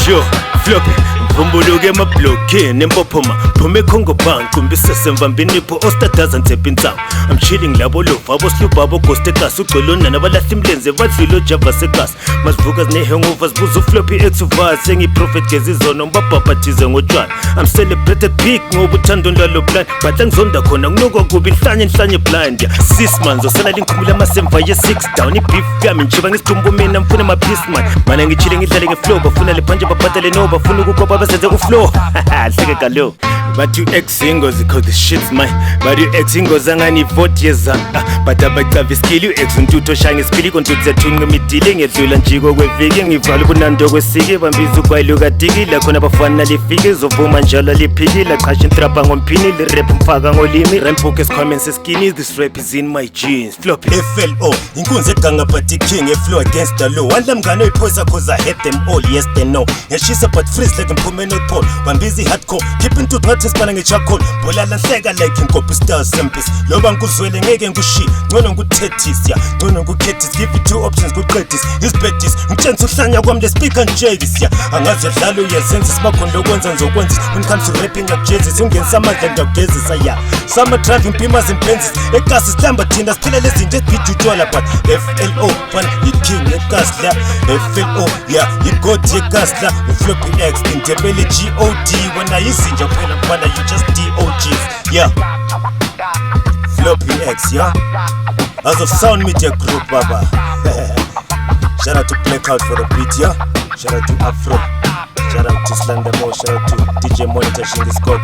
Sure, floppy mvumbuluke emablockini empophoma phume eCongo Bank kumbisesemvambini pho ostadaza ntsepha intsangu I'm chilling labo lova abosluba abogost ekasi ugcwele onana balahla imlenze badlwile ojava sekasi masivuka zine-hangover zibuza ufloppy ex uvasi engiyiprofet gezizono ngibabhabhathize ngotshwala I'm celebrated big ngoba uthando ndwalo blind but angizonda khona kunokwa kubi nhlanye blind sis man zosala linkhumbula amasemva ye-6 down ibeef yami njiba ngisidumbu mina mfuna ama-peace man mana ngichile ngidlale ngeflow bafuna lephanje babhadale no bafuna ukukopa basenze ku-flow hleke kalo but you ex ingozi cause the shit's mine but you ex ingozi angani-vote yezanga but abacava iskill you-ex untutho shaya ngesipili kontuthu zethunqa imidile ngedlula njiko kweviki ngivala ubunando kwesiki bambiza ugwayilukadikile khona bafana nalifiki izovuma njalo liphikile qasha intrapa ngomphini lirap mfaka ngolimi rampok esikhwameni seskini this rap is in my jeans floppy FLO inkunzi eganga but king flow against the law wandla mngane oyiphosa cause I hate them all yes they know ngiyashisa but freeze like mphume North Pole bambizi hardcore keep into ngathi sibana ngechakol bolala nhleka like inkopi stars sempis loba ngikuzwele ngeke ngushi ngcono ngutethis ya ngcono ngukhetis give you two options kuqedis isbedis ngitshentsa uhlanya kwami le speaker njekis ya angazi yadlala uyezenza sibakhona lokwenza ngizokwenza when comes to rapping ngakujezis ungenisa amandla ngiyagezisa ya summer driving beamers and benzis ekasi sihlamba thina siphila lezinto ezibhijutshwala but FLO one iking ekasla FLO ya igod yekasla ufloppy X indebele GOD wena yizinja kuphela kubana you just DOGs yeah Floppy X yeah as of Sound Media Group baba shout out to Blackout for the beat yeah shout out to Afro shout out to Slender Mo shout out to DJ Monitor Shingy Scott